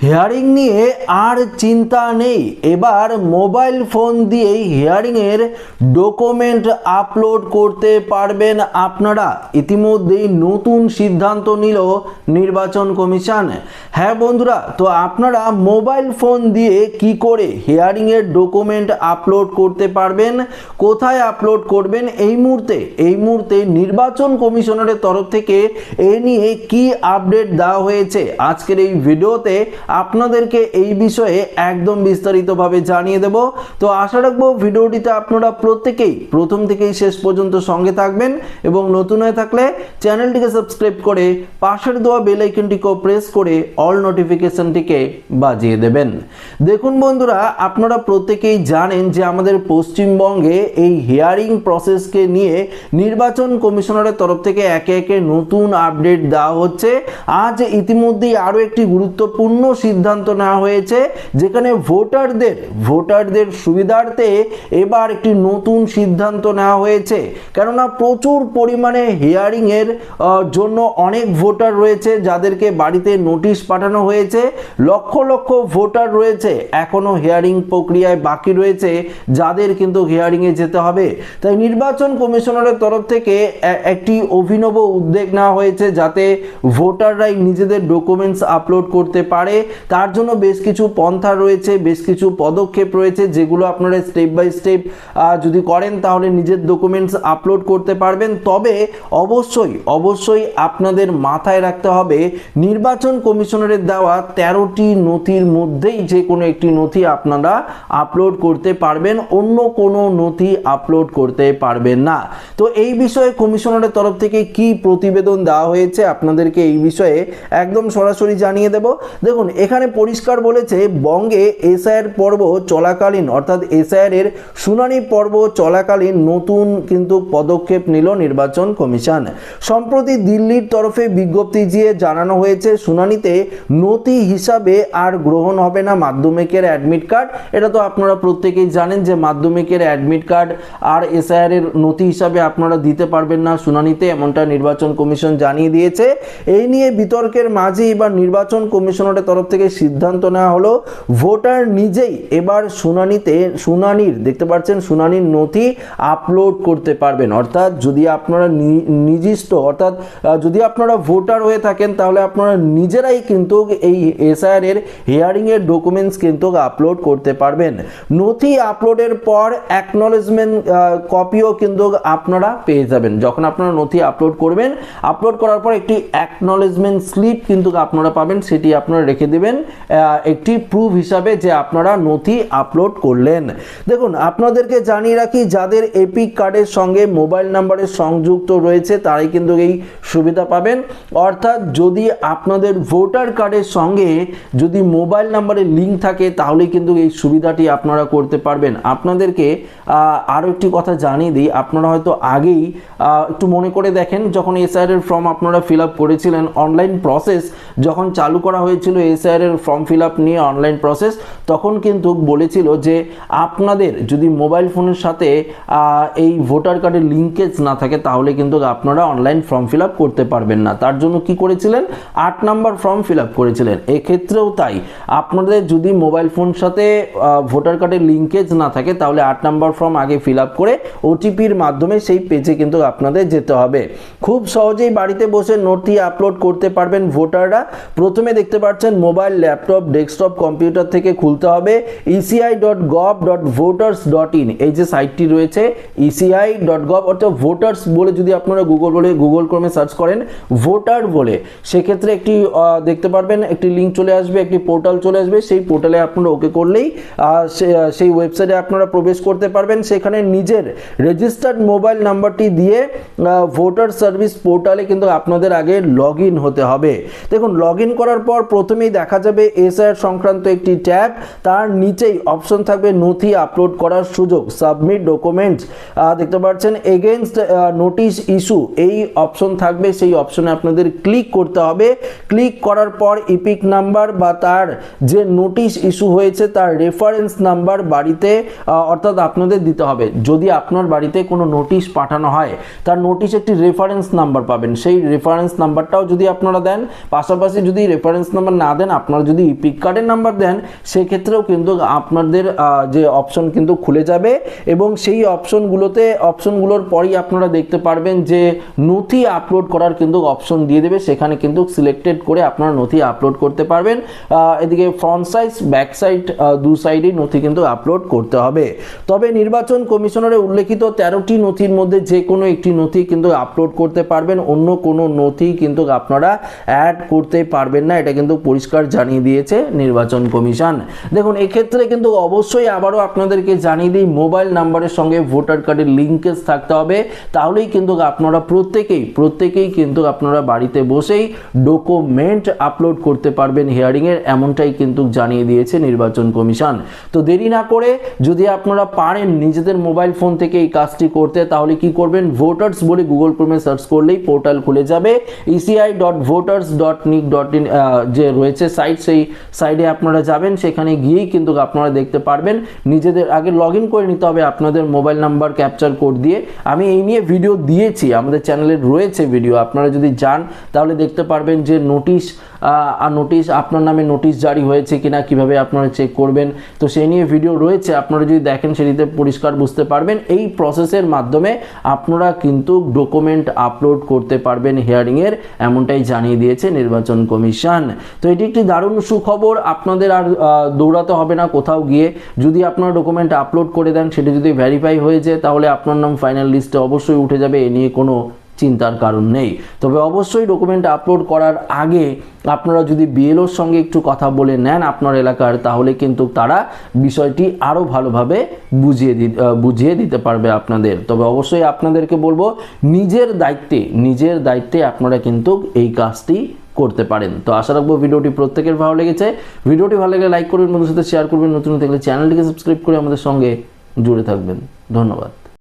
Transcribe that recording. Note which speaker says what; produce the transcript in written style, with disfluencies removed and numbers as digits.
Speaker 1: Hearing নিয়ে আর চিন্তা নেই, এবার মোবাইল ফোন দিয়েই হিয়ারিংয়ের ডকুমেন্ট আপলোড করতে পারবেন আপনারা। ইতিমধ্যেই নতুন সিদ্ধান্ত নিল নির্বাচন কমিশন। হ্যাঁ বন্ধুরা, তো আপনারা মোবাইল ফোন দিয়ে কি করে হিয়ারিংয়ের ডকুমেন্ট আপলোড করতে পারবেন, কোথায় আপলোড করবেন, এই মুহূর্তে নির্বাচন কমিশনারের তরফ থেকে এ নিয়ে কি আপডেট দেওয়া হয়েছে আজকের এই ভিডিওতে আপনাদেরকে এই বিষয়ে একদম বিস্তারিতভাবে জানিয়ে দেব। তো আশা রাখবো ভিডিওটিতে আপনারা প্রত্যেকেই প্রথম থেকেই শেষ পর্যন্ত সঙ্গে থাকবেন এবং নতুন হয়ে থাকলে চ্যানেলটিকে সাবস্ক্রাইব করে পাশের দেওয়া বেল আইকনটিকে প্রেস করে অল নোটিফিকেশনটিকে বাজিয়ে দেবেন। দেখুন বন্ধুরা, আপনারা প্রত্যেকেই জানেন যে আমাদের পশ্চিমবঙ্গে এই হিয়ারিং প্রসেসকে নিয়ে নির্বাচন কমিশনারের তরফ থেকে একে একে নতুন আপডেট দেওয়া হচ্ছে। আজ ইতিমধ্যেই আরও একটি গুরুত্বপূর্ণ সিদ্ধান্ত নেওয়া হয়েছে, যেখানে ভোটারদের সুবিধার্থে এবার একটি নতুন সিদ্ধান্ত নেওয়া হয়েছে। কেননা প্রচুর পরিমাণে হিয়ারিংয়ের জন্য অনেক ভোটার রয়েছে যাদেরকে বাড়িতে নোটিশ পাঠানো হয়েছে, লক্ষ লক্ষ ভোটার রয়েছে এখনো হিয়ারিং প্রক্রিয়ায় বাকি রয়েছে, যাদের কিন্তু হিয়ারিংয়ে যেতে হবে। তাই নির্বাচন কমিশনারের তরফ থেকে একটি অভিনব উদ্যোগ নেওয়া হয়েছে যাতে ভোটাররাই নিজেদের ডকুমেন্টস আপলোড করতে পারে। তার জন্য বেশ কিছু পন্থা রয়েছে, বেশ কিছু পদক্ষেপ রয়েছে, যেগুলো আপনারা স্টেপ বাই স্টেপ যদি করেন তাহলে নিজের ডকুমেন্টস আপলোড করতে পারবেন। তবে অবশ্যই আপনাদের মাথায় রাখতে হবে নির্বাচন কমিশনারের দেওয়া 13টি নথির মধ্যেই যে কোনো একটি নথি আপনারা আপলোড করতে পারবেন, অন্য কোনো নথি আপলোড করতে পারবেন না। তো এই বিষয়ে কমিশনারের তরফ থেকে কি প্রতিবেদন দেওয়া হয়েছে আপনাদেরকে এই বিষয়ে একদম সরাসরি জানিয়ে দেব। দেখুন, এখানে পরিষ্কার বলেছে বঙ্গে এসআইআর পর্ব চলাকালীন, অর্থাৎ এসআইআর এর শুনানি পর্ব চলাকালীন নতুন কিন্তু পদক্ষেপ নিল নির্বাচন কমিশন। সম্প্রতি দিল্লির তরফে বিজ্ঞপ্তি দিয়ে জানানো হয়েছে শুনানিতে নথি হিসাবে আর গ্রহণ হবে না মাধ্যমিকের অ্যাডমিট কার্ড। এটা তো আপনারা প্রত্যেকেই জানেন যে মাধ্যমিকের অ্যাডমিট কার্ড আর এসআইআর এর নথি হিসাবে আপনারা দিতে পারবেন না শুনানিতে, এমনটা নির্বাচন কমিশন জানিয়ে দিয়েছে। এই নিয়ে বিতর্কের মাঝে এবার নির্বাচন কমিশনারের তরফ থেকে সিদ্ধান্ত নেওয়া হলো ভোটার নিজেই এবার শুনানির নথি আপলোড করতে পারবেন। অর্থাৎ যদি আপনারা যদি আপনারা ভোটার হয়ে থাকেন তাহলে আপনারা নিজেরাই কিন্তু এই এসআইআর এর হিয়ারিং এর ডকুমেন্টস কিন্তু আপলোড করতে পারবেন। নথি আপলোডের পর অ্যাকনলেজমেন্ট কপিও কিন্তু আপনারা পেয়ে যাবেন। যখন আপনারা নথি আপলোড করবেন, আপলোড করার পর একটি অ্যাকনলেজমেন্ট স্লিপ কিন্তু আপনারা পাবেন, সেটি আপনারা রেখে দেবেন একটি প্রুফ হিসাবে যে আপনারা নথি আপলোড করলেন। দেখুন, আপনাদেরকে জানিয়ে রাখি যাদের এপিক কার্ডের সঙ্গে মোবাইল নাম্বারের সংযুক্ত রয়েছে তারাই কিন্তু এই সুবিধা পাবেন। অর্থাৎ যদি আপনাদের ভোটার কার্ডের সঙ্গে যদি মোবাইল নাম্বারের লিঙ্ক থাকে তাহলে কিন্তু এই সুবিধাটি আপনারা করতে পারবেন। আপনাদেরকে আরও একটি কথা জানিয়ে দিই, আপনারা হয়তো আগেই একটু মনে করে দেখেন, যখন এসআইআর এর ফর্ম আপনারা ফিল আপ করেছিলেন, অনলাইন প্রসেস যখন চালু করা হয়েছিল এসআইআর এর ফর্ম ফিল আপ নিয়ে অনলাইন প্রসেস, তখন কিন্তু বলেছিল যে আপনাদের যদি মোবাইল ফোনের সাথে এই ভোটার কার্ডের লিঙ্কেজ না থাকে তাহলে কিন্তু আপনারা অনলাইন ফর্ম ফিল আপ করতে পারবেন না। তার জন্য কি করেছিলেন, 8 নাম্বার ফর্ম ফিল আপ করেছিলেন। এক্ষেত্রেও তাই, আপনাদের যদি মোবাইল ফোন সাথে ভোটার কার্ডের লিঙ্কেজ না থাকে তাহলে 8 নাম্বার ফর্ম আগে ফিল আপ করে ওটিপির মাধ্যমে সেই পেজে কিন্তু আপনাদের যেতে হবে। খুব সহজেই বাড়িতে বসে নথি আপলোড করতে পারবেন ভোটাররা। প্রথমে দেখতে পাচ্ছেন মোবাইল, ল্যাপটপ, ডেস্কটপ কম্পিউটার থেকে খুলতে হবে eci.gov.voters.in, এই যে সাইটটি রয়েছে eci.gov, অর্থাৎ ভোটার্স বলে যদি আপনারা গুগল ক্রোমে সার্চ করেন ভোটার বলে, সেক্ষেত্রে একটি দেখতে পারবেন একটি লিঙ্ক চলে আসবে, একটি পোর্টাল চলে আসবে। সেই পোর্টালে আপনারা ওকে করলেই সেই ওয়েবসাইটে আপনারা প্রবেশ করতে পারবেন। সেখানে নিজের রেজিস্টার্ড মোবাইল নাম্বারটি দিয়ে ভোটার সার্ভিস পোর্টালে কিন্তু আপনাদের আগে লগ ইন হতে হবে। দেখুন, লগ ইন করার পর প্রথমেই দেখা যাবে এসআইআর সংক্রান্ত একটি ট্যাব, তার নিচেই অপশন থাকবে নথি আপলোড করার সুযোগ, সাবমিট ডকুমেন্টস, দেখতে পাচ্ছেন এগেইনস্ট নোটিশ ইস্যু, এই অপশন থাকবে। সেই অপশনে আপনাদের ক্লিক করতে হবে। ক্লিক করার পর ইপিক নাম্বার বা তার যে নোটিশ ইস্যু হয়েছে তার রেফারেন্স নাম্বার বাড়িতে অর্থাৎ আপনাদের দিতে হবে। যদি আপনার বাড়িতে কোনো নোটিশ পাঠানো হয় তার নোটিশ একটি রেফারেন্স নাম্বার পাবেন, সেই রেফারেন্স নাম্বারটাও যদি আপনারা দেন, পাশাপাশি যদি রেফারেন্স নাম্বার না দেন দেন, আপনারা যদি ইপিক কার্ডের নাম্বার দেন সেক্ষেত্রেও কিন্তু আপনাদের যে অপশন কিন্তু খুলে যাবে এবং সেই অপশনগুলোর পরেই আপনারা দেখতে পারবেন যে নথি আপলোড করার কিন্তু অপশন দিয়ে দেবে, সেখানে কিন্তু সিলেক্টেড করে আপনারা নথি আপলোড করতে পারবেন। এদিকে ফ্রন্ট সাইড ব্যাক সাইড দু সাইডেই নথি কিন্তু আপলোড করতে হবে। তবে নির্বাচন কমিশনারের উল্লেখিত 13টি নথির মধ্যে যে কোনো একটি নথি কিন্তু আপলোড করতে পারবেন, অন্য কোনো নথি কিন্তু আপনারা অ্যাড করতে পারবেন না, এটা কিন্তু পরিষ্কার জানিয়ে দিয়েছে নির্বাচন কমিশন। দেখুন এক্ষেত্রে কিন্তু অবশ্যই আবারও আপনাদেরকে জানিয়ে দিই, মোবাইল নাম্বারের সঙ্গে ভোটার কার্ডের লিঙ্কেজ থাকতে হবে, তাহলেই কিন্তু আপনারা প্রত্যেকেই কিন্তু আপনারা বাড়িতে বসেই ডকুমেন্ট আপলোড করতে পারবেন হিয়ারিংয়ের, এমনটাই কিন্তু জানিয়ে দিয়েছে নির্বাচন কমিশন। তো দেরি না করে যদি আপনারা পারেন নিজেদের মোবাইল ফোন থেকে এই কাজটি করতে, তাহলে কি করবেন, ভোটার্স বলে গুগল ক্রোমে সার্চ করলেই পোর্টাল খুলে যাবে, eci.voters.nic.in যে রয়েছে সাইট, সেই সাইডে আপনারা যাবেন, সেখানে গিয়েই কিন্তু আপনারা দেখতে পারবেন। নিজেদের আগে লগ ইন করে নিতে হবে আপনাদের মোবাইল নাম্বার ক্যাপচার কোড দিয়ে। আমি এই নিয়ে ভিডিও দিয়েছি, আমাদের চ্যানেলে রয়েছে ভিডিও, আপনারা যদি যান তাহলে দেখতে পারবেন যে নোটিশ আপনার নামে নোটিশ জারি হয়েছে কিনা, কিভাবে আপনারা চেক করবেন, তো সেই নিয়ে ভিডিও রয়েছে, আপনারা যদি দেখেন সেটিতে পরিষ্কার বুঝতে পারবেন। এই প্রসেসের মাধ্যমে আপনারা কিন্তু ডকুমেন্ট আপলোড করতে পারবেন হিয়ারিংয়ের, এমনটাই জানিয়ে দিয়েছে নির্বাচন কমিশন। তো এটি একটি দারুণ সুখবর, আপনাদের আর দৌড়াতে হবে না কোথাও গিয়ে। যদি আপনারা ডকুমেন্ট আপলোড করে দেন, সেটি যদি ভেরিফাই হয়ে যায়, তাহলে আপনার নাম ফাইনাল লিস্টে অবশ্যই উঠে যাবে, এ নিয়ে কোনো চিন্তার কারণ নেই। তবে অবশ্যই ডকুমেন্ট আপলোড করার আগে আপনারা যদি বিএলওর সঙ্গে একটু কথা বলে নেন আপনার এলাকার, তাহলে কিন্তু তারা বিষয়টি আরও ভালোভাবে বুঝিয়ে দিতে পারবে আপনাদের। তবে অবশ্যই আপনাদেরকে বলবো, নিজের দায়িত্বে আপনারা কিন্তু এই কাজটি করতে পারেন। তো আশা রাখবো ভিডিওটি প্রত্যেকের ভালো লেগেছে। ভিডিওটি ভালো লাগলে লাইক করবেন, বন্ধুদের সাথে শেয়ার করবেন, নতুন থাকলে চ্যানেলটিকে সাবস্ক্রাইব করে আমাদের সঙ্গে জুড়ে থাকবেন। ধন্যবাদ।